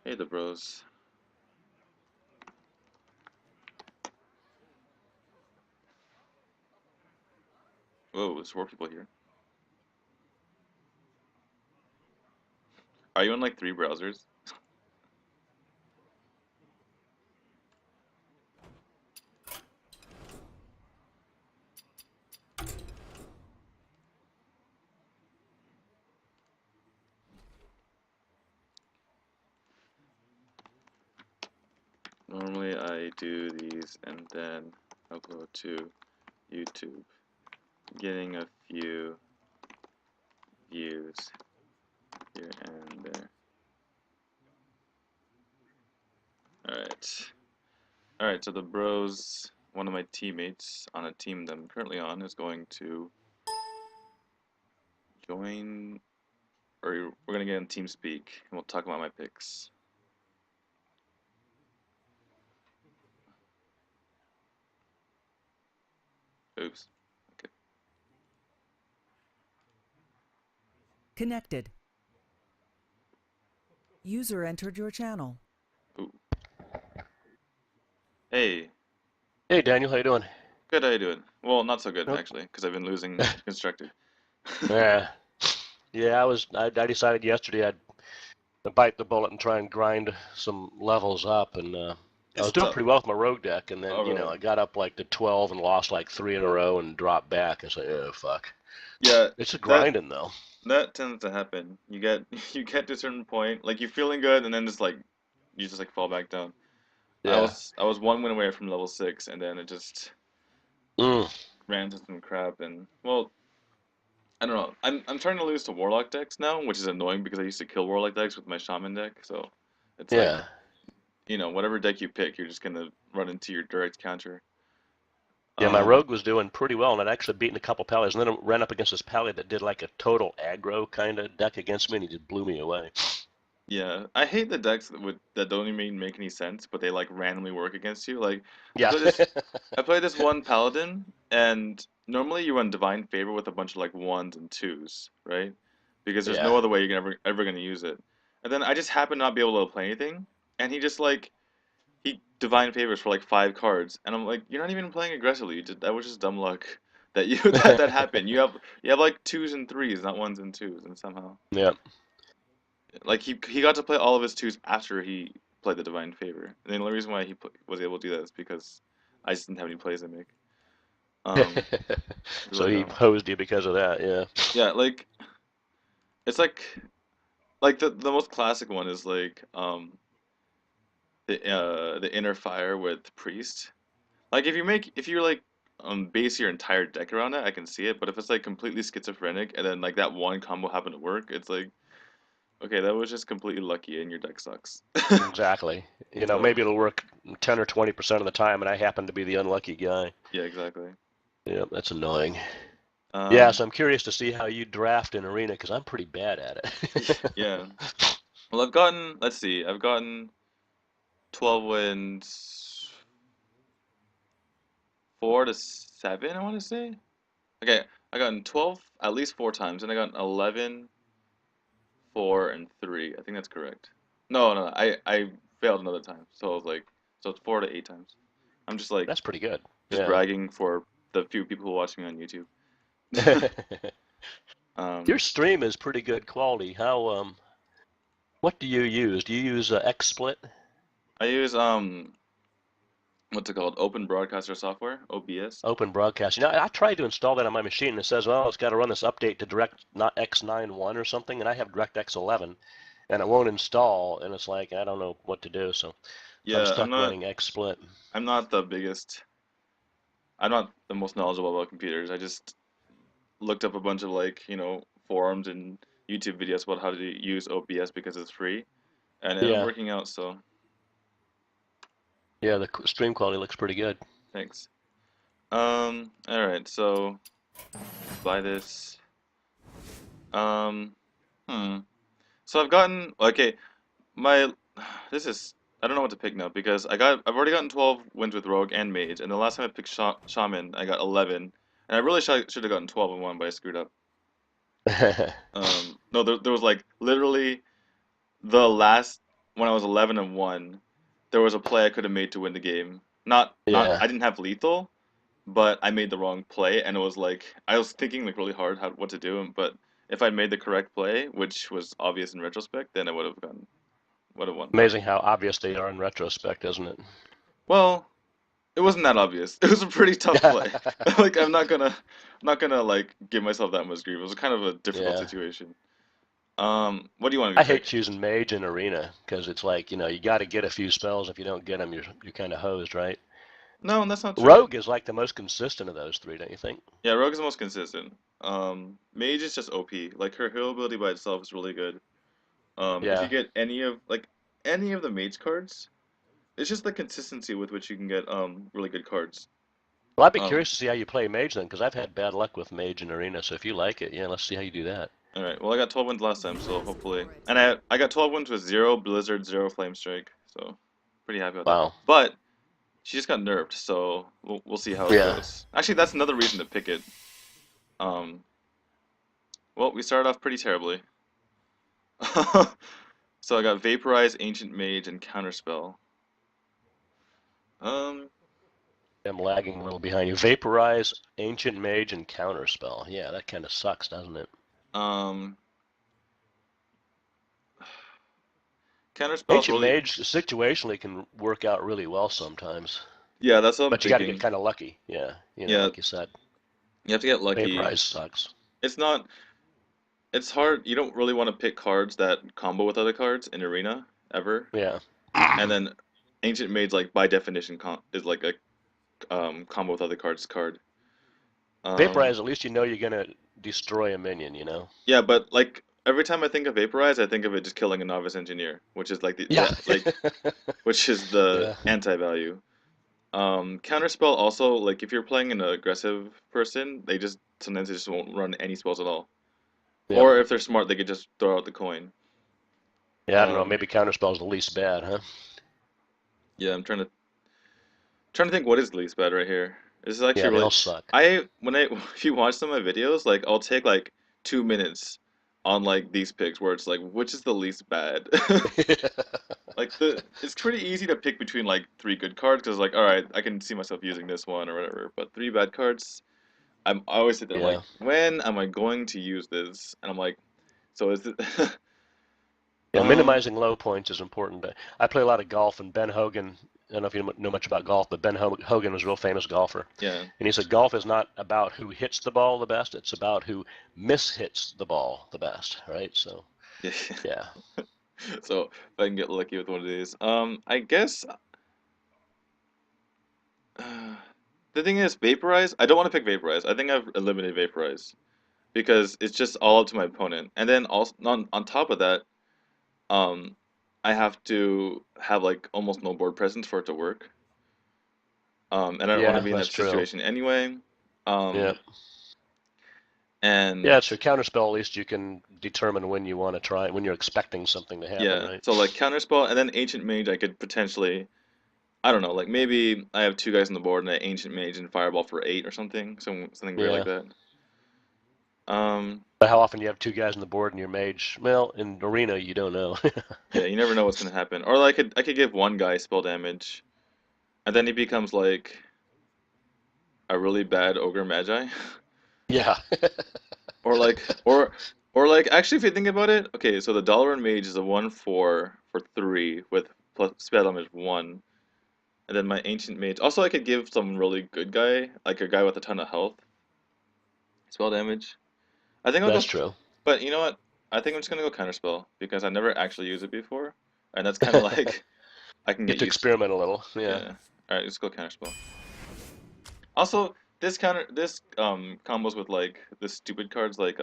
Hey, the bros. Whoa, there's 4 people here. Are you on like 3 browsers? Normally I do these and then upload to YouTube, getting a few views here and there. Alright. Alright, so the bros, one of my teammates on a team that I'm currently on, is going to join, or we're gonna get in TeamSpeak, and we'll talk about my picks. Oops. Okay. Connected. User entered your channel. Ooh. Hey. Hey Daniel, how you doing? Good, how you doing? Well, not so good, Nope. actually, because I've been losing Constructed. Yeah, yeah. I decided yesterday I'd bite the bullet and try and grind some levels up, and I It's was doing tough. pretty well with my rogue deck, and then Oh, really? I got up like to 12 and lost like 3 in a row and dropped back. I said, oh fuck. Yeah, It's just that grinding though. that tends to happen. You get you get to a certain point, like you're feeling good, and then just like you just like fall back down. I Yeah. was I was 1 win away from level 6, and then it just Mm. ran into some crap, and well, I don't know. I'm trying to lose to Warlock decks now, which is annoying because I used to kill Warlock decks with my Shaman deck. So it's like, Yeah. whatever deck you pick, you're just gonna run into your direct counter. Yeah, my Um, rogue was doing pretty well, and I'd actually beaten a couple pallets, and then I ran up against this pally that did like a total aggro kind of deck against me, and he just blew me away. yeah, I hate the decks that don't even make any sense, but they like randomly work against you. Like I Yeah. play this I play this one paladin, and normally you run divine favor with a bunch of like ones and twos, right? Because there's no Yeah. other way you're ever gonna use it. And then I just happen to not be able to play anything, and he just like he divine favors for like 5 cards, and I'm like, you're not even playing aggressively. That was just dumb luck that you that happened. You have like twos and threes, not ones and twos, and somehow Yeah. like he got to play all of his twos after he played the divine favor. And the only reason why was able to do that is because I just didn't have any plays to make. Um, So really he dumb. posed you because of that, yeah. Yeah, like it's like the most classic one is like the inner fire with priest. Like if you're like base your entire deck around it, I can see it. But if it's like completely schizophrenic and then like that one combo happened to work, it's like okay, that was just completely lucky and your deck sucks. Exactly. So Maybe it'll work 10 or 20% of the time, and I happen to be the unlucky guy. yeah, exactly. Yeah, that's annoying. Yeah, Um, so I'm curious to see how you draft in Arena, because I'm pretty bad at it. yeah. Well, I've gotten, let's see, I've gotten 12 wins, 4 to 7, I want to say. Okay, I gotten 12 at least 4 times, and I got 11, 4, and 3. I think that's correct. No, no, I failed another time, so I was like, so it's 4 to 8 times. I'm just like, That's pretty good. just Yeah. bragging for the few people who watch me on YouTube. Your Um, stream is pretty good quality. What do you use? Do you use XSplit? I use what's it called? Open Broadcaster Software, OBS. Open Broadcast. I tried to install that on my machine, and it says, well, it's got to run this update to Direct not X91 or something, and I have DirectX 11, and it won't install, and it's like, I don't know what to do, so I'm Yeah, stuck running XSplit. I'm not the biggest I'm not the most knowledgeable about computers. I just looked up a bunch of like, forums and YouTube videos about how to use OBS because it's free, and it ended up Yeah, working out, so yeah, the stream quality looks pretty good. thanks. All right, so buy this. Um, hmm. So I've gotten okay. My this is I don't know what to pick now because I've already gotten 12 wins with Rogue and Mage, and the last time I picked Shaman, I got 11, and I really should have gotten 12 and 1, but I screwed up. No, there was like literally the last. when I was 11-1, there was a play I could have made to win the game. Not Yeah. I didn't have lethal, but I made the wrong play, and it was like I was thinking like really hard what to do, but if I'd made the correct play, which was obvious in retrospect, then I would have won. But Amazing how obvious they are in retrospect, isn't it? well, it wasn't that obvious. It was a pretty tough play. Like I'm not gonna like give myself that much grief. It was kind of a difficult Yeah. situation. What do you want to I pick? hate choosing Mage in Arena because it's like, you got to get a few spells. If you don't get them, you're kind of hosed, right? No, that's not true. Rogue is like the most consistent of those three, don't you think? Yeah, Rogue is the most consistent. Mage is just OP. Like her heal ability by itself is really good. If you Yeah. get any of the Mage cards, it's just the consistency with which you can get really good cards. Well, I'd be Um, curious to see how you play Mage then, because I've had bad luck with Mage in Arena. So if you like it, yeah, let's see how you do that. all right. Well, I got 12 wins last time, so hopefully, and I got 12 wins with zero Blizzard, zero Flame Strike, so pretty happy about that. Wow. But she just got nerfed, so we'll see how it Yeah. goes. Actually, that's another reason to pick it. Um, well, we started off pretty terribly. So I got Vaporize, Ancient Mage, and Counterspell. Um, I'm lagging a little behind you. Vaporize, Ancient Mage, and Counterspell. Yeah, that kind of sucks, doesn't it? um, Counterspell's Ancient really, Mage situationally can work out really well sometimes, yeah, that's what I'm but you got to get thinking. kind of lucky. Yeah, Yeah, like you said, you have to get lucky. Vaporize sucks. It's not, it's hard. You don't really want to pick cards that combo with other cards in Arena ever. Yeah. And then Ancient Mage, like by definition, is like a combo with other cards card. Um, Vaporize, at least you know you're gonna destroy a minion. yeah, but like every time I think of Vaporize, I think of it just killing a Novice Engineer, which is like Yeah. which is the Yeah. anti-value. Counterspell also, like if you're playing an aggressive person, sometimes they just won't run any spells at all. Yep. Or if they're smart, they could just throw out the coin. Yeah, I don't know. Um, Maybe Counterspell's the least bad, huh? yeah, I'm trying to think what is the least bad right here. This is actually Yeah, they all really suck. I when I if you watch some of my videos, like I'll take like 2 minutes on like these picks where it's like which is the least bad. Like it's pretty easy to pick between like three good cards because like all right, I can see myself using this one or whatever. But three bad cards, I always sit there I'm like Yeah. when am I going to use this? And I'm like so is it Yeah, minimizing low points is important. I play a lot of golf, and Ben Hogan, I don't know if you know much about golf, but Ben Hogan was a real famous golfer. yeah. And he said golf is not about who hits the ball the best, it's about who mishits the ball the best, right? So, Yeah. yeah. So if I can get lucky with one of these. I guess the thing is, Vaporize. I don't want to pick Vaporize. I think I've eliminated Vaporize because it's just all up to my opponent. And then also on top of that, um, I have to have like almost no board presence for it to work. And I don't want to Yeah, be in that's that true. situation anyway. Yeah. Um, Yeah, and it's your counterspell. At least you can determine when you want to try, when you're expecting something to happen, yeah, right? so like Counterspell and then Ancient Mage, I could potentially. I don't know, like maybe I have two guys on the board and an Ancient Mage and Fireball for 8 or something weird like Yeah. that. Um, But how often you have two guys on the board and your mage? Well, in arena, you don't know. Yeah, you never know what's gonna happen. Or like I could give one guy spell damage, and then he becomes like a really bad ogre magi. Yeah. Or like or like actually if you think about it, okay, so the Dalaran mage is a 1/4 for 3 with plus spell damage 1. And then my ancient mage. Also I could give some really good guy, like a guy with a ton of health, spell damage. I think I'll That's go true. but you know what? I think I'm just gonna go counterspell because I never actually used it before. And that's kinda like I can Get get to used. experiment a little. Yeah. Yeah. Alright, let's go counterspell. Also, this combos with like the stupid cards like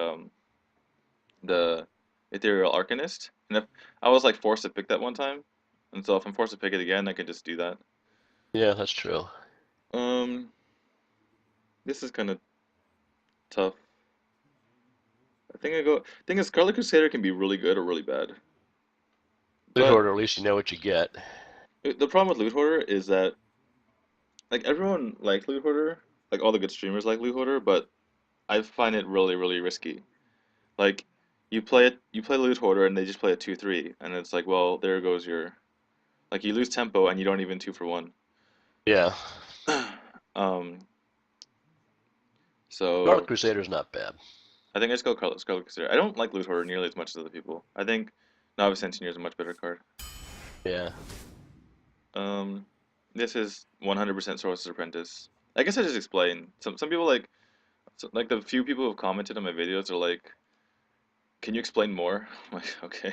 the Ethereal Arcanist. And if I was like forced to pick that one time, and so if I'm forced to pick it again, I could just do that. Yeah, that's true. Um, this is kind of tough. I think I go. Thing is, Scarlet Crusader can be really good or really bad. Loot But hoarder, at least you know what you get. the problem with Loot Hoarder is that like everyone likes Loot Hoarder, like all the good streamers like Loot Hoarder, but I find it really really risky. Like you play Loot Hoarder and they just play a 2/3, and it's like, well, there goes your like you lose tempo and you don't even 2 for 1. Yeah. Um, Scarlet so Crusader's not bad. I think I just go Scarlet Crusader. I don't like Loot Hoarder nearly as much as other people. I think Novice Engineer is a much better card. Yeah. Um, this is 100% Sorcerer's Apprentice. I guess I just explained. Some people like like the few people who've commented on my videos are like, "Can you explain more?" I'm like, okay,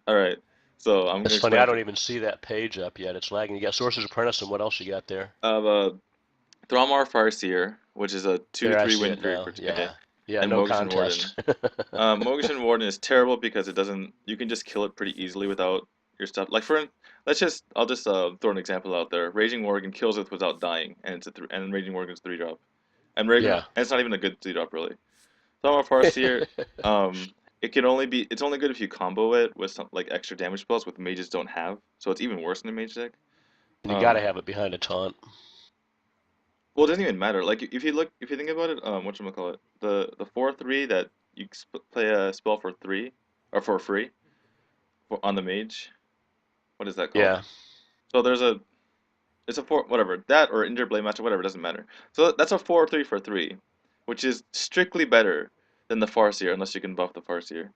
all right. So I'm gonna It's funny, explain I it don't for even see that page up yet. It's lagging. You got Sorcerer's Apprentice, and what else you got there? Thrommar Farseer, which is a There, I 2/3 see win it now. for okay, Yeah. Yeah, and no Mogishan Warden. contest. Mogishan Warden is terrible because it doesn't. You can just kill it pretty easily without your stuff. Like I'll just throw an example out there. Raging Worgen kills it without dying, and and Raging Worgen's 3 drop, and Yeah. it's not even a good 3 drop really. Thumb Farseer, um, it's only good if you combo it with some like extra damage spells, which mages don't have, so it's even worse in a mage deck. And you got to Um, have it behind a taunt. well, it doesn't even matter. Like if you think about it, whatchamacallit, the 4/3 that you play a spell for 3 or for free on the mage. What is that called? Yeah. So it's a four, whatever, that or Injured Blade Master, whatever, doesn't matter. So that's a 4/3 for 3, which is strictly better than the Farseer unless you can buff the Farseer.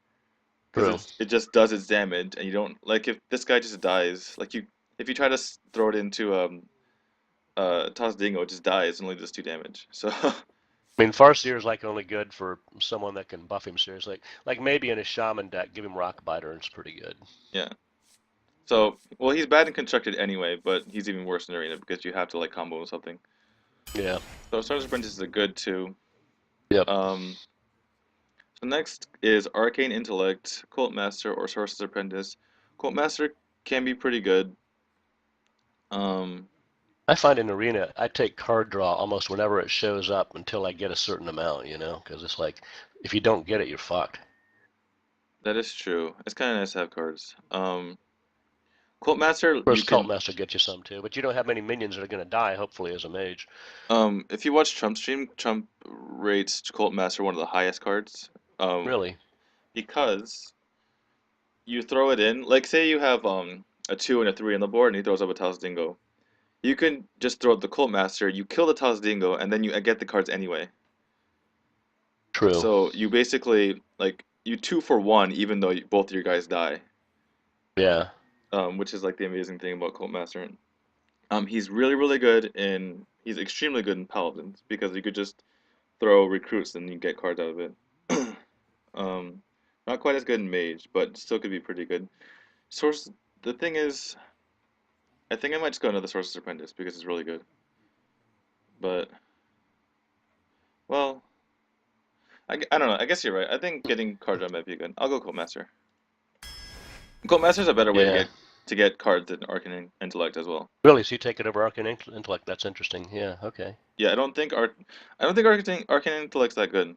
Because True. it just does its damage, and you don't like if this guy just dies, like if you try to throw it into Toss Dingo, it just dies and only does 2 damage. So I mean, Farseer is like only good for someone that can buff him seriously. Like maybe in a shaman deck, give him Rockbiter, and it's pretty good. yeah. So well, he's bad and constructed anyway, but he's even worse in arena because you have to like combo with something. Yeah. So Stars Apprentice is a good too. Yep. Um, so next is Arcane Intellect, Cult Master, or Sorcerer's Apprentice. Cult Master can be pretty good. Um, I find in arena, I take card draw almost whenever it shows up until I get a certain amount, because it's like, if you don't get it, you're fucked. that is true. It's kind of nice to have cards. Cult Master, Of course, you Cult can Master gets you some too, but you don't have many minions that are going to die, hopefully, as a mage. if you watch Trump stream, Trump rates Cult Master one of the highest cards. Um, Really. because you throw it in, like say you have a 2 and a 3 on the board, and he throws up a Taos Dingo. You can just throw out the Cult Master, you kill the Taos Dingo, and then you get the cards anyway. True. So you basically like you 2 for 1, even though both of your guys die. Yeah. Which is like the amazing thing about Cult Master. He's really good in he's extremely good in Paladins because you could just throw recruits and you get cards out of it. Um, not quite as good in Mage, but still could be pretty good. Source. The thing is, I think I might just go another Sorcerer's Apprentice because it's really good. But well, I don't know. I guess you're right. I think getting card draw might be good. I'll go Cult Master. Cult Master's a better way Yeah. to get cards than Arcane Intellect as well. Really, so you take it over Arcane Intellect. That's interesting. Yeah, okay. Yeah, I don't think Arcane Intellect's that good.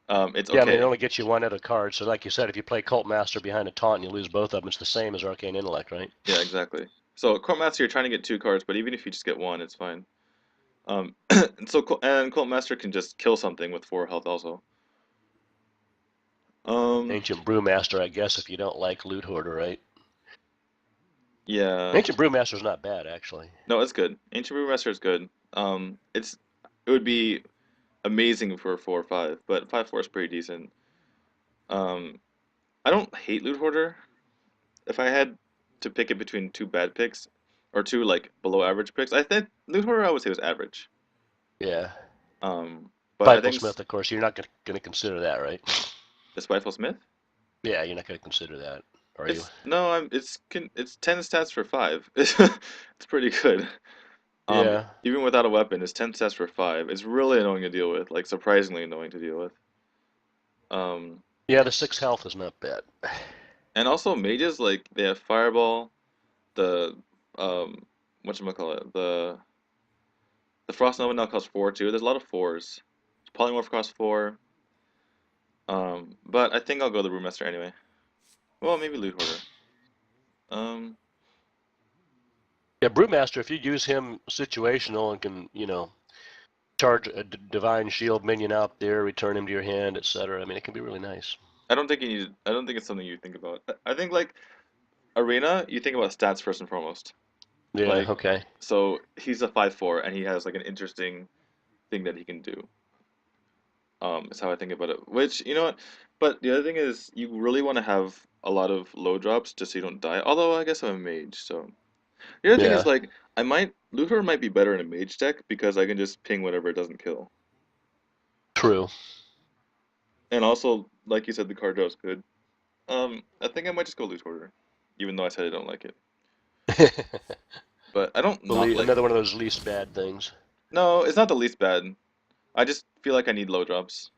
It's Yeah, I mean, it okay. only gets you one other card, so like you said, if you play Cult Master behind a taunt and you lose both of them, it's the same as Arcane Intellect, right? Yeah, exactly. So Cult Master, you're trying to get 2 cards, but even if you just get one, it's fine. And Cult Master can just kill something with 4 health also. Um, Ancient Brewmaster, I guess, if you don't like Loot Hoarder, right? yeah. Ancient Brewmaster's not bad, actually. No, it's good. Ancient Brewmaster is good. It would be amazing for 4/5, but 5/4 is pretty decent. Um, I don't hate Loot Hoarder. If I had to pick it between 2 bad picks, or 2 like below average picks, I think Loot Hoarder I would say was average. Yeah. Um, but I Spiteful think Smith, of course, you're not going to consider that, right? the Spiteful Smith. Yeah, you're not going to consider that, are you? It's no, it's 10 stats for 5. It's pretty good. Yeah. Even without a weapon, it's 10 stats for 5. It's really annoying to deal with, like surprisingly annoying to deal with. Um, Yeah, the 6 health is not bad. and also mages like they have Fireball, the whatchamacallit, the Frost Nova now costs 4 too. There's a lot of 4s. Polymorph costs 4. But I think I'll go the Brewmaster anyway. Well, maybe Loot Hoarder. Um, Yeah, Brewmaster, if you use him situational and can, charge a divine shield minion out there, return him to your hand, etc. I mean, it can be really nice. I don't think you need. I don't think it's something you think about. I think like arena, you think about stats first and foremost. Yeah. Like, Okay. so he's a 5'4", and he has like an interesting thing that he can do. Is how I think about it. Which, you know what? But the other thing is, you really want to have a lot of low drops just so you don't die. Although I guess I'm a mage, so the other thing is Yeah. like I might Luthor might be better in a mage deck because I can just ping whatever it doesn't kill. True. And also, like you said, the card draw is good. I think I might just go Luthor, even though I said I don't like it. But I don't not like. Another one of those least bad things. No, it's not the least bad. I just feel like I need low drops.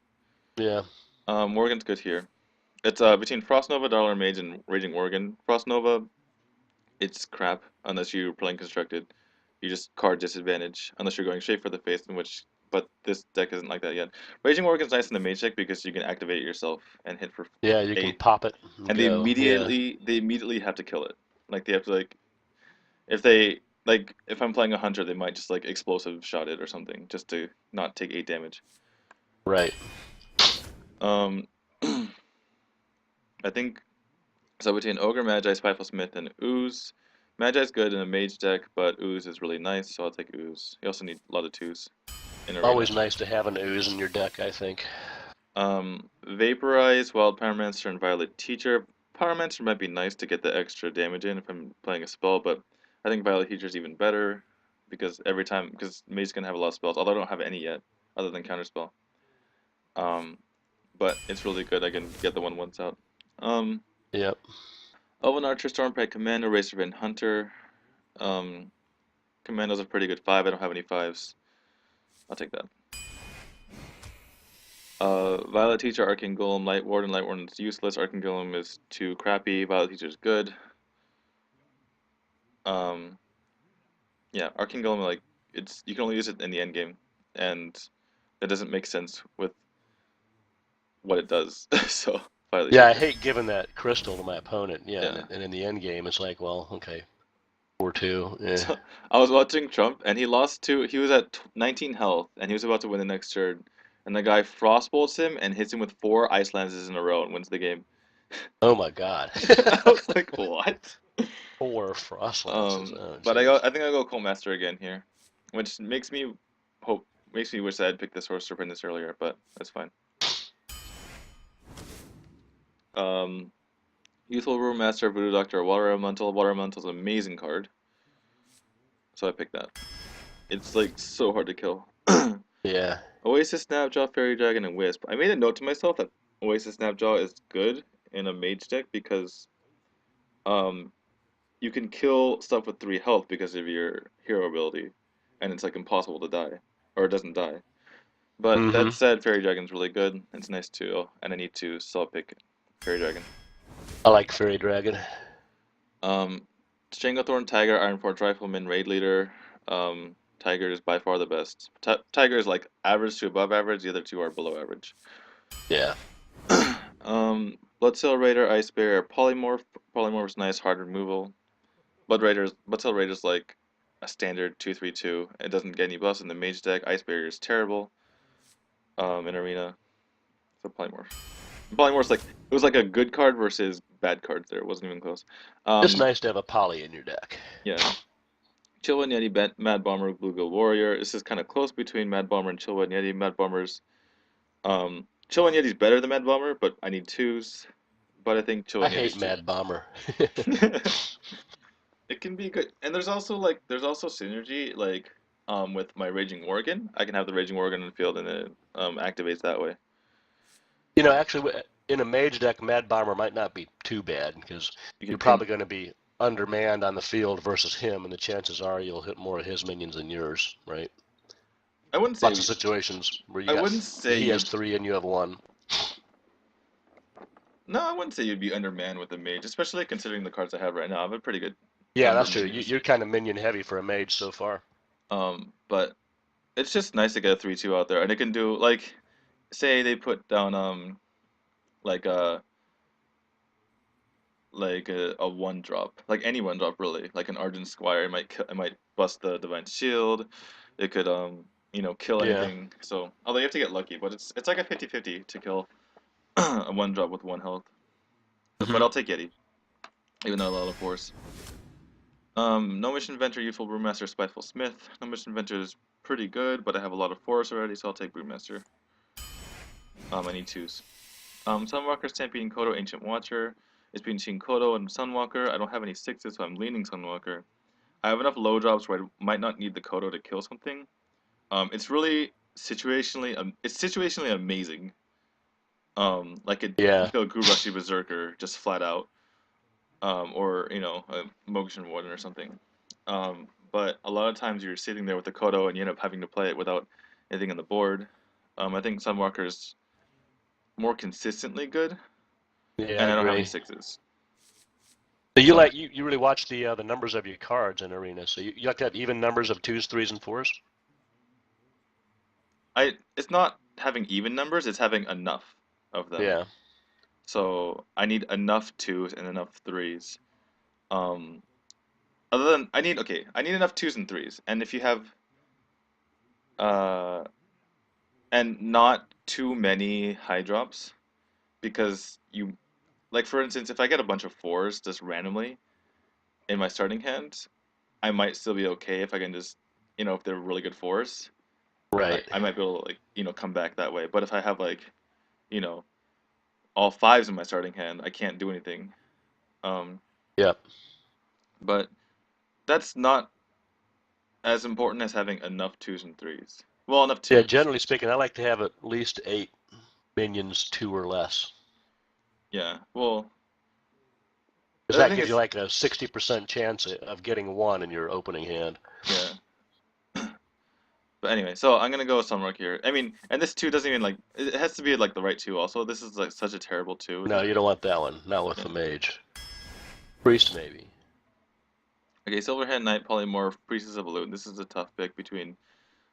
Yeah. Morgan's good here. It's between Frost Nova, Dollar Mage, and Raging Morgan. Frost Nova, it's crap unless you're playing constructed. You just card disadvantage unless you're going straight for the face, in which but this deck isn't like that yet. Raging Morgan's nice in the Mage deck because you can activate it yourself and hit for Yeah. You can 8, pop it and and go. Yeah. they immediately have to kill it. Like they have to like if they like if I'm playing a hunter, they might just like explosive shot it or something just to not take 8 damage. Right. Um, I think so between Ogre, Magi, Spiteful Smith, and Ooze. Magi's good in a mage deck, but Ooze is really nice, so I'll take Ooze. You also need a lot of twos in arena. Always nice to have an ooze in your deck, I think. Vaporize, Wild Pyromancer, and Violet Teacher. Pyromancer might be nice to get the extra damage in if I'm playing a spell, but I think Violet Teacher is even better because because Mage's gonna have a lot of spells, although I don't have any yet, other than Counterspell. Um, but it's really good. I can get the 1/1s out. Um, Yep. Elven Archer, Stormpride Commando, Racerman Hunter. Um, Commando's a pretty good 5. I don't have any 5s. I'll take that. Violet Teacher, Arcane Golem, Light Warden. Light Warden is useless. Arcane Golem is too crappy. Violet Teacher is good. Um, yeah, Arcane Golem like you can only use it in the end game, and that doesn't make sense with what it does. So Violet Yeah, I Teacher. hate giving that crystal to my opponent. Yeah, Yeah. and in the end game, it's like, well, okay, 4-2. Yeah. So I was watching Trump, and he was at 19 health, and he was about to win the next turn, and the guy frostbolts him and hits him with 4 ice lances in a row and wins the game. Oh my God. I was like, what? 4 frost lances. Um, Oh but jeez. I think I'll go Coal Master again here, which hope makes me wish I had picked the Sorcerer Prince earlier, but that's fine. Um, Youthful Room Master, Voodoo Doctor, Water Elemental. Water Elemental is an amazing card, so I picked that. It's like so hard to kill. Yeah. Oasis Snapjaw, Fairy Dragon, and Wisp. I made a note to myself that Oasis Snapjaw is good in a mage deck because um you can kill stuff with 3 health because of your hero ability, and it's like impossible to die, or it doesn't die. But Mm-hmm. that said, Fairy Dragon's really good. It's nice too, and I need to sell pick Fairy Dragon. I like Fairy Dragon. Um, Stranglethorn, Tiger, Ironforge Rifleman, Raid Leader. Tiger is by far the best. Tiger is like average to above average. The other two are below average. Yeah. Bloodsail Raider, Ice Bear, Polymorph. Polymorph is nice, hard removal. Bloodsail Raider is like a standard 2/3/2. It doesn't get any buffs in the mage deck. Ice Barrier is terrible. In arena, so Polymorph. Polymorph's like it was like a good card versus bad cards there. It wasn't even close. It's Um, nice to have a poly in your deck. yeah. Chillwood Yeti, Mad Bomber, Bluegill Warrior. This is kind of close between Mad Bomber and Chillwood Yeti. Mad Bomber's Chillwood Yeti's better than Mad Bomber, but I need twos. But I think I Chillwood hate Yeti's too. Mad Bomber. It can be good, and there's also synergy with my Raging Worgen. I can have the Raging Worgen in the field, and it activates that way. You know, actually, in a mage deck, Mad Bomber might not be too bad because You you're can ping. probably going to be undermanned on the field versus him, and the chances are you'll hit more of his minions than yours, right? I wouldn't Lots of say situations where I wouldn't say he has you'd 3 and you have 1. no, I wouldn't say you'd be undermanned with a mage, especially considering the cards I have right now. I have a pretty good Yeah, number that's of true. minions. You're kind of minion heavy for a mage so far. But it's just nice to get a 3/2 out there, and it can do like say they put down like a a 1 drop, like any 1 drop really, like an Argent Squire. It might bust the Divine Shield. It could kill Yeah. anything. So although you have to get lucky, but it's like a 50/50 to kill. a 1-drop with 1 health. But I'll take Yeti, even though a lot of force. No Mission Inventor, Youthful Brewmaster, Spiteful Smith. No Mission Inventor is pretty good, but I have a lot of force already, so I'll take Brewmaster. I need 2s. Sunwalker, Stampede, Kodo, Ancient Watcher. It's between Kodo and Sunwalker. I don't have any 6s, so I'm leaning Sunwalker. I have enough low drops where I might not need the Kodo to kill something. It's really situationally amazing. Like it Yeah. kill Gurushi Berserker just flat out. Or a Motion Warden or something. But a lot of times you're sitting there with the Kodo and you end up having to play it without anything on the board. I think Sunwalker's more consistently good, Yeah, I and I don't have any agree. 6s. So you So like you really watch the numbers of your cards in Arena. So you like to have even numbers of 2s, 3s, and 4s. it's not having even numbers, it's having enough of them. Yeah. So I need enough 2s and enough 3s. Um, other than I need enough 2s and 3s, and if you have uh and not too many high drops, because you like, for instance, if I get a bunch of 4s just randomly in my starting hand, I might still be okay if I can just, if they're really good 4s, Right. I might be able to, like, come back that way. But if I have, like, you know all 5s in my starting hand, I can't do anything. Um, Yep. but that's not as important as having enough 2s and 3s. Well, enough Yeah. 2s. Generally speaking, I like to have at least 8 minions, 2 or less, Yeah. Well, because the that thing gives you is, like a 60% chance of getting 1 in your opening hand. yeah. But anyway, so I'm gonna go with Sunrock here. I mean, and this 2 doesn't even, like, it has to be like the right 2 also. This is like such a terrible 2. It No, doesn't. you don't want that one. Not with Yeah. the mage. Priest maybe. Okay, Silverhead Knight, Polymorph, Priestess of Loot. This is a tough pick between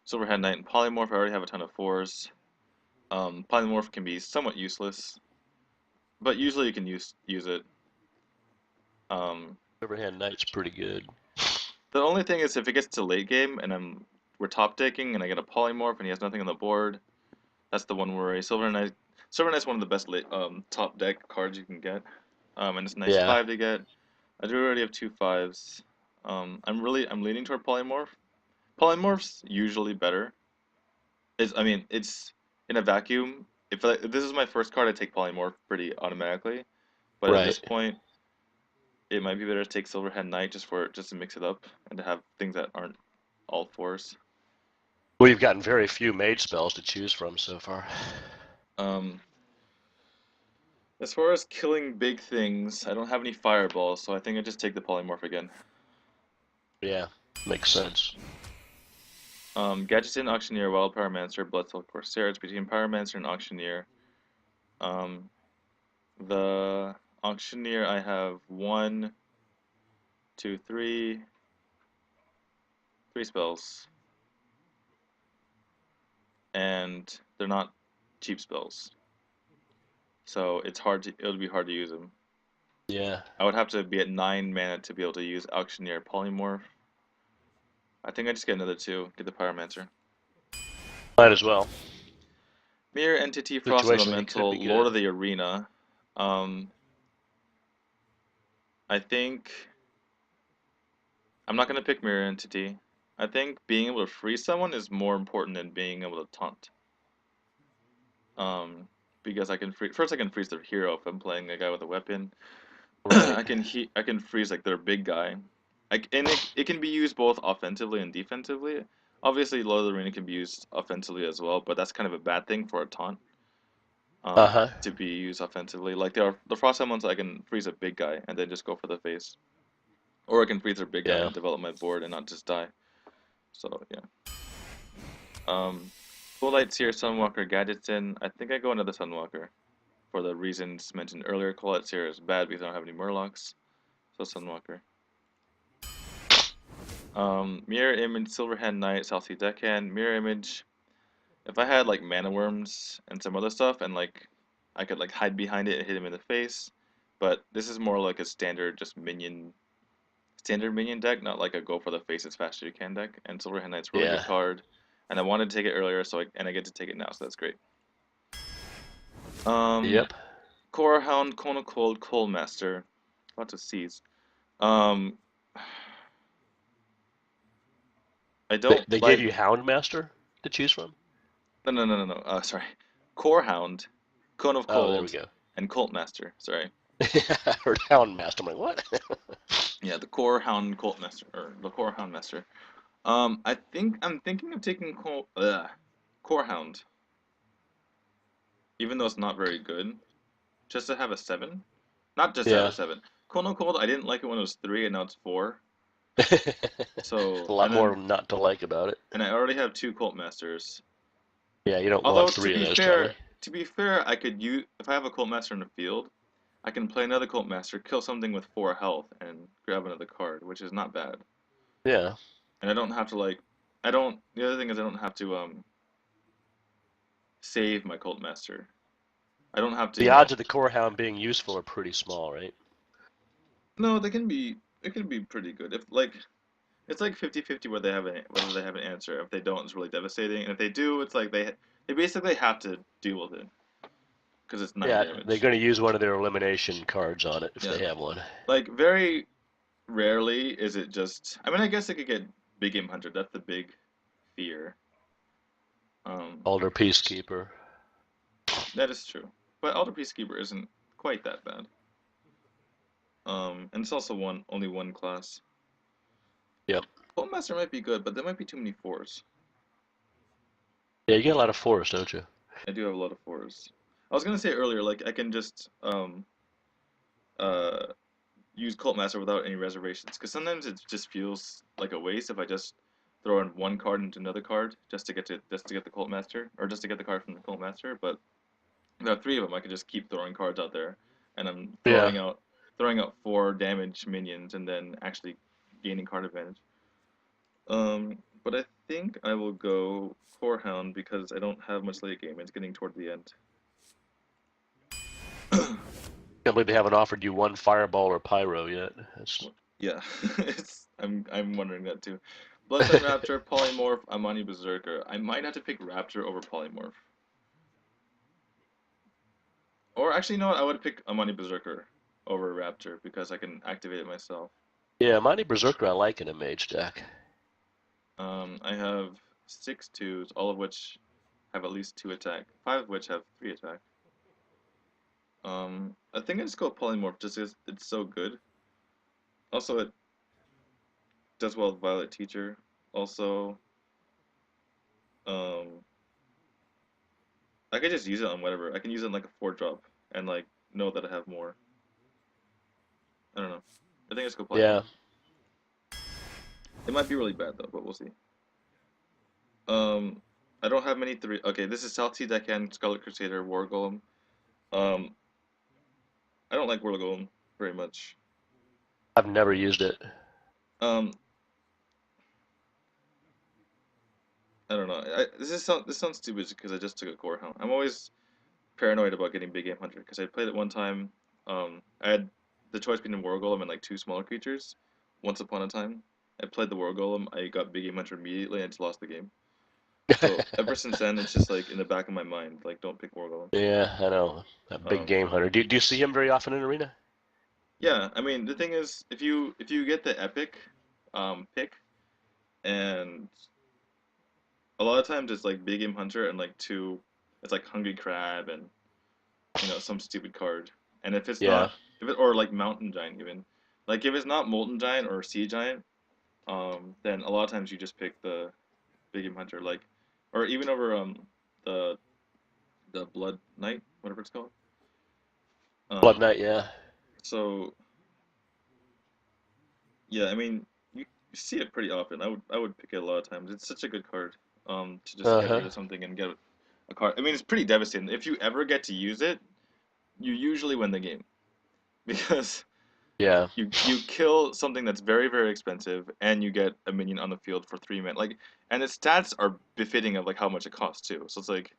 Silverhead Knight and Polymorph. I already have a ton of 4s. Polymorph can be somewhat useless, but usually you can use it. Um, Overhand knight's pretty good. the only thing is if it gets to late game and we're top decking and I get a Polymorph and he has nothing on the board, that's the one worry. Silver Knight's one of the best top deck cards you can get. And it's a nice Yeah. 5 to get. I do already have 2 5s. I'm leaning toward Polymorph. Polymorph's usually better. It's in a vacuum. If this is my first card, I take Polymorph pretty automatically. But at this Right. point, it might be better to take Silverhead Knight just to mix it up and to have things that aren't all 4s. We've gotten very few mage spells to choose from so far. Um, as far as killing big things, I don't have any fireballs, so I think I just take the Polymorph again. Yeah, makes sense. Gadgetzin, Auctioneer, Wild Pyromancer, Bloodsoul Corsair. It's between Pyromancer and Auctioneer. Um, the Auctioneer, I have 1, 2, 3 spells, and they're not cheap spells, so it would be hard to use them. Yeah. I would have to be at 9 mana to be able to use Auctioneer Polymorph. I think I just get another 2, get the Pyromancer. Might as well. Mirror Entity, Frost Situationally, it could Elemental, be Lord good. of the Arena. I think I'm not going to pick Mirror Entity. I think being able to freeze someone is more important than being able to taunt. Because I can freeze their hero if I'm playing a guy with a weapon. Right. I can freeze like their big guy. And it can be used both offensively and defensively. Obviously, Lord of the Arena can be used offensively as well, but that's kind of a bad thing for a taunt. Uh-huh. To be used offensively. Like the Frost Elements, I can freeze a big guy and then just go for the face, or I can freeze their big guy Yeah. and develop my board and not just die. So yeah. Full Light Seer, Sunwalker, Gadgetzin. I think I go another Sunwalker for the reasons mentioned earlier. Full Light Seer is bad because I don't have any Murlocs, so Sunwalker. Mirror Image, Silverhand Knight, Southsea Deckhand. Mirror Image. If I had like Mana Worms and some other stuff, and like I could like hide behind it and hit him in the face, but this is more like a standard minion deck, not like a go for the face as fast as you can deck. And Silverhand Knight's a really good Yeah. card, and I wanted to take it earlier, and I get to take it now, so that's great. Um, Yep. Core Hound, Kona Cold, Coal Master. Lots of C's. Um, I They don't they gave like. you Houndmaster to choose from? No. Sorry. Core Hound, Cone of Oh, there we Cold, go. and Colt Master. Sorry. I heard Houndmaster. I'm like, what? Yeah, the Core Hound Colt Master, or the Core Hound Master. I think I'm thinking of taking Core Hound, even though it's not very good, just to have a 7. Not just to have a Yeah. 7. Cone of Cold, I didn't like it when it was 3, and now it's 4. A So, lot more not to like about it. and I already have 2 Colt Masters. Yeah, you don't want Although three of those probably. to be fair, I could use if I have a Colt Master in the field, I can play another Colt Master, kill something with 4 health, and grab another card, which is not bad. Yeah. And I don't have to like, I don't. The other thing is I don't have to save my Colt Master. I don't have to, The odds of the Core Hound being useful are pretty small, right? No, they can be. It can be pretty good. If like, it's like 50-50 whether they have an answer. If they don't, it's really devastating. And if they do, it's like they basically have to deal with it because it's 9 Yeah, they're damage. going to use one of their elimination cards on it if Yeah, they have one. like very rarely is it just. I mean, I guess it could get big game hunter. That's the big fear. Um, Alder Peacekeeper. that is true. But Elder Peacekeeper isn't quite that bad. And it's also only one class. Yep. Colt Master might be good, but there might be too many 4s. Yeah, you get a lot of fours, don't you? I do have a lot of 4s. I was gonna say earlier, like I can just uh use Cult Master without any reservations, because sometimes it just feels like a waste if I just throw in one card into another card just to get the Cult Master, or just to get the card from the Cult Master. But if I have 3 of them, I could just keep throwing cards out there, and I'm Yeah. throwing out 4 damage minions and then actually gaining card advantage. But I think I will go Core Hound because I don't have much late game. It's getting toward the end. Can't believe they haven't offered you one Fireball or Pyro yet. That's... Yeah, I'm wondering that too. Bloodstone Raptor, Polymorph, Amani Berserker. I might have to pick Raptor over Polymorph. Or actually, you know what? I would pick Amani Berserker over Raptor because I can activate it myself. Yeah, Mighty Berserker I like in a Mage deck. I have 6 twos, all of which have at least 2 attack, 5 of which have 3 attack. I think I just go Polymorph just because it's so good. Also, it does well with Violet Teacher. Also, um, I could just use it on whatever. I can use it on like a 4 drop and like know that I have more. I don't know. I think I just go Yeah. Polymorph. It might be really bad though, but we'll see. Um, I don't have many 3. Okay, this is South Sea Deccan, Scarlet Crusader, War Golem. Um, I don't like War Golem very much. I've never used it. Um, I don't know. This sounds stupid because I just took a Core Hound. I'm always paranoid about getting Big Game Hunter because I played it one time. I had the choice between War Golem and like 2 smaller creatures. Once upon a time, I played the War Golem. I got Big Game Hunter immediately. And I just lost the game. So ever since then, it's just like in the back of my mind, like don't pick War Golem. Yeah, I know. A big Um, game hunter. Do you see him very often in arena? yeah, I mean the thing is, if you get the epic, pick, and a lot of times it's like Big Game Hunter and like 2, it's like Hungry Crab and some stupid card. And if it's Yeah. not, if it or like Mountain Giant even, like if it's not Molten Giant or Sea Giant, then a lot of times you just pick the Big Game Hunter, like, or even over the the Blood Knight, whatever it's called. Blood Um, Knight, yeah. so yeah, I mean you see it pretty often. I would pick it a lot of times. It's such a good card. To just get rid Uh-huh. of something and get a card. I mean, it's pretty devastating. If you ever get to use it, you usually win the game because Yeah. you kill something that's very expensive and you get a minion on the field for 3 men. Like, and its stats are befitting of like how much it costs too. So it's like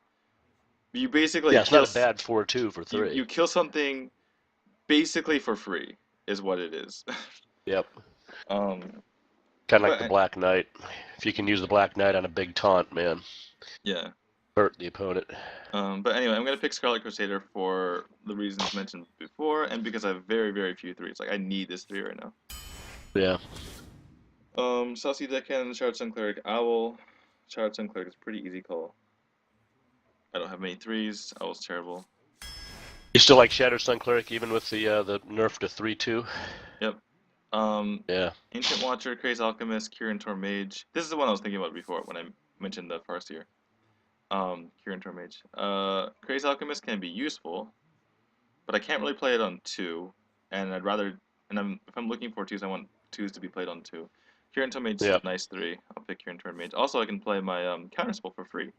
you basically Yeah, it's not a bad 4-2 for you 3. kill something basically for free is what it is. Yep. um, Kind of like but the Black Knight. If you can use the Black Knight on a big taunt, man. yeah, Hurt the opponent. But anyway, I'm gonna pick Scarlet Crusader for the reasons mentioned before, and because I have very, very few threes. Like I need this three right now. Yeah. Saucy Deckhand, Shard Sun Cleric, Owl. Shard Sun Cleric is a pretty easy call. I don't have many threes. Owl's terrible. You still like Shattered Sun Cleric even with the nerf to 3/2? Yep. Yeah. Ancient Watcher, Craze Alchemist, Kirin Tor Mage. This is the one I was thinking about before when I mentioned the Farseer. Kirin Tor Mage. Craze Alchemist can be useful, but I can't really play it on 2, and I'd rather, if I'm looking for 2s, I want 2s to be played on 2. Kirin Tor Mage is Yeah. a nice 3. I'll pick Kirin Tor Mage. Also, I can play my counterspell for free.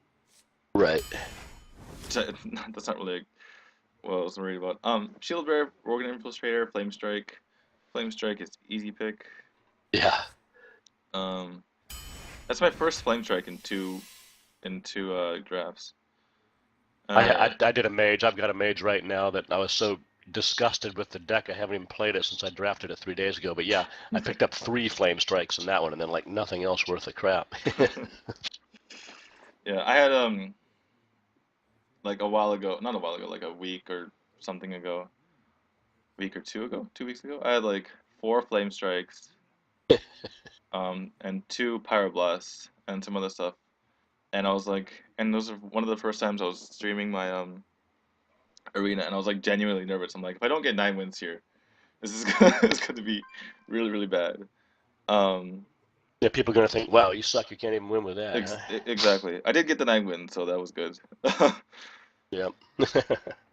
Right. That's not really what I was worried about. Shield Bearer, Organ Infiltrator, Flame Strike. Flame Strike is easy pick. Yeah. That's my first Flame Strike in two drafts. I did a mage. I've got a mage right now that I was so disgusted with the deck. I haven't even played it since I drafted it 3 days ago. But yeah, I picked up 3 flame strikes in that one, and then like nothing else worth a crap. Yeah, I had like a while ago, not a while ago, like a week or something ago, week or 2 weeks ago, I had like 4 flame strikes, and 2 pyroblasts and some other stuff. And I was like, and those are one of the first times I was streaming my arena, and I was like genuinely nervous. I'm like, if I don't get 9 wins here, this is it's going to be really, really bad. Um, Yeah, people are gonna think, "Wow, you suck. You can't even win with that." Huh? exactly. I did get the 9 wins, so that was good. Yep.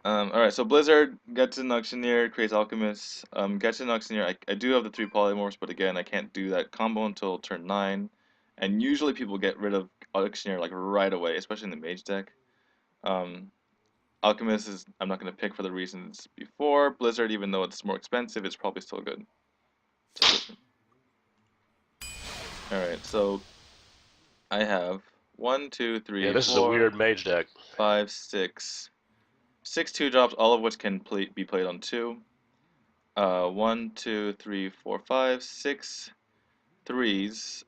Alright, so Blizzard, Getsun Auctioneer, creates Alchemist. Getsun Auctioneer, I do have the 3 polymorphs, but again, I can't do that combo until turn 9. And usually people get rid of Auctioneer like right away, especially in the Mage deck. Um, Alchemist is I'm not going to pick for the reasons before. Blizzard, even though it's more expensive, it's probably still good. Alright, so I have 1, 2, 3, Yeah, this is a 4, weird mage deck. 5, 6. 6 2-drops, all of which can be played on 2. 1, 2, 3, 4, 5, 6 threes.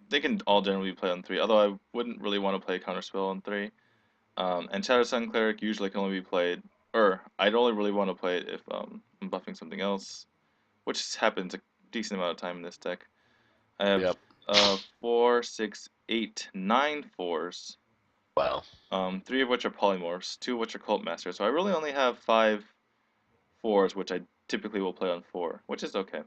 They can all generally be played on 3, although I wouldn't really want to play Counterspell on 3. And Shadow Sun Cleric usually can only be played, or I'd only really want to play it if I'm buffing something else, which happens a decent amount of time in this deck. I have Yep. 4, 6, 8, 9 fours. Wow. 3 of which are polymorphs, 2 of which are cult masters. So I really only have 5 fours, which I typically will play on 4, which is okay.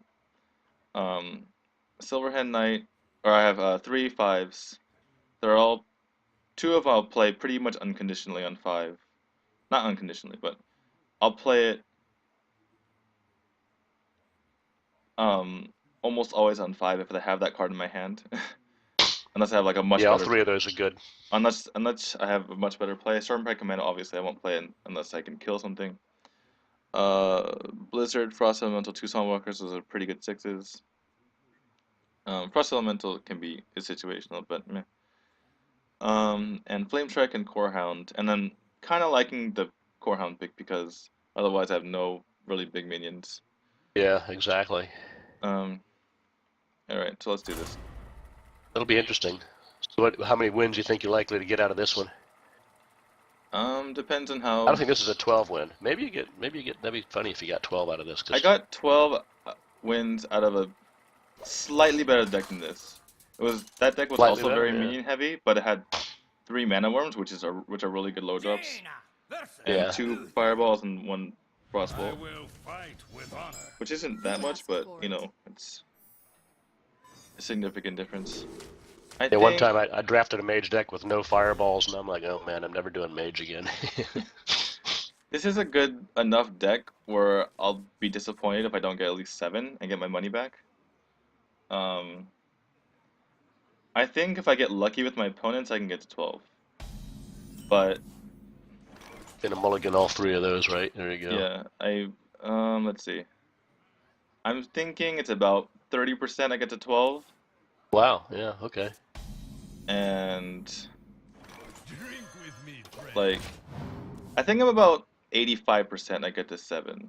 Silverhand Knight, or I have 3 5s. They're all 2 of them I'll play pretty much unconditionally on 5. Not unconditionally, but I'll play it almost always on 5 if I have that card in my hand. Unless I have like a much Yeah, all better 3 of those are good. unless I have a much better play. Stormbright Commando, obviously I won't play it unless I can kill something. Blizzard, Frost Elemental, 2 Sunwalkers, those are pretty good 6s. Frost Elemental can be situational, but meh. And Flame Strike and Core Hound, and then kind of liking the Core Hound pick because otherwise I have no really big minions. Yeah, exactly. All right, so let's do this. It'll be interesting. So how many wins do you think you're likely to get out of this one? Depends on I how. don't think this is a 12 win. Maybe you get. That'd be funny if you got 12 out of this. I got 12 wins out of a slightly better deck than this. That deck was Slightly also better, very yeah. minion heavy, but it had 3 mana worms, which are really good low drops, and Yeah. 2 fireballs and 1 frostbolt, I will fight with honor. which isn't that much, but you know it's a significant difference. I Yeah, one think time I drafted a mage deck with no fireballs, and I'm like, oh man, I'm never doing mage again. this is a good enough deck where I'll be disappointed if I don't get at least 7 and get my money back. I think if I get lucky with my opponents, I can get to 12. But Gonna mulligan all 3 of those, right? There you go. yeah, let's see. I'm thinking it's about 30% I get to 12, Wow. Yeah. Okay. and Drink with me, friend. like I think I'm about 85% I get to 7.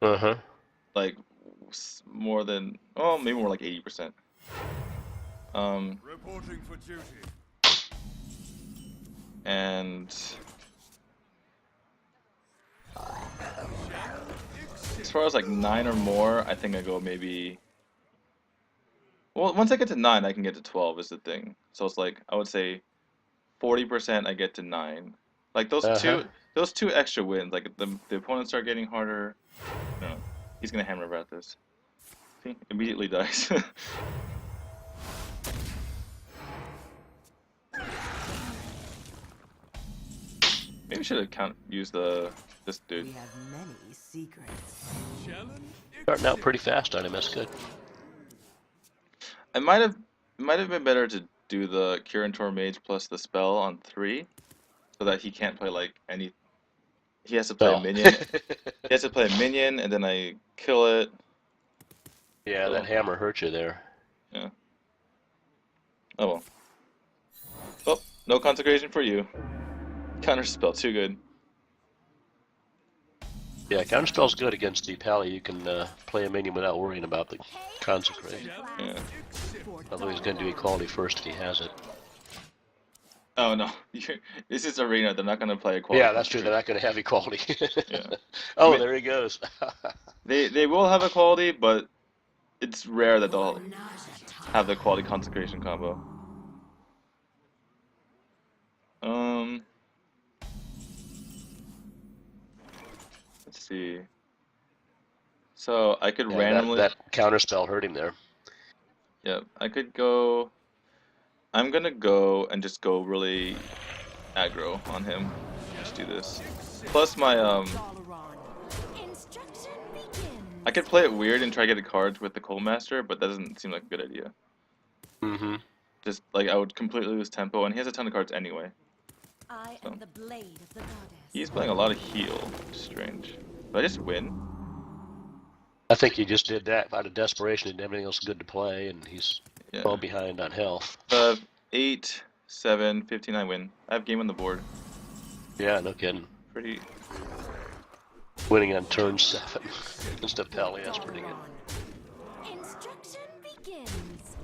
Uh huh. Like more than, oh, maybe more like 80%. Reporting for duty. And as far as like 9 or more, I think I go maybe. Well, once I get to 9, I can get to 12 is the thing. So it's like I would say 40% I get to 9. Like Uh-huh. those two extra wins. Like the opponents start getting harder. No, he's gonna hammer at this. See, immediately dies. Maybe should have used this dude. We have many secrets. Challenge Starting out accepted. pretty fast on him. That's good. I might have been better to do the Cure Mage plus the spell on 3, so that he can't play like any. He has to play a Oh. minion. He has to play a minion, and then I kill it. Yeah, that So, hammer hurt you there. yeah. Oh well. Oh, no consecration for you. Counter spell, too good. Yeah, counterspell's good against the pally. You can play a minion without worrying about the consecration. Yeah. Although he's going to do equality first if he has it. Oh no, this is arena. They're not gonna play a quality. Yeah, that's true. They're not going to have equality. Yeah. Oh, I mean, there he goes. they will have equality, but it's rare that they'll have the quality consecration combo. Let's see. So I could Yeah, randomly. that counterspell hurt him there. Yeah, I could go. I'm gonna go and just go really aggro on him. Just do this. Plus my Instruction begins. I could play it weird and try to get a card with the Cold Master, but that doesn't seem like a good idea. Mm-hmm. Just like I would completely lose tempo, and he has a ton of cards anyway. I am the blade of the goddess. He's playing a lot of heal, which is strange. But I just win. I think he just did that out of desperation. He didn't have anything else good to play, and he's Yeah. well behind on health. 8, 7, 15, I win. I have game on the board. Yeah, no kidding. Pretty. Winning on turn 7 against a pally, that's pretty good. Instruction begins.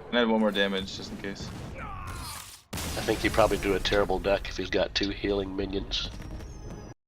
And I have 1 more damage just in case. I think he probably drew a terrible deck if he's got 2 healing minions.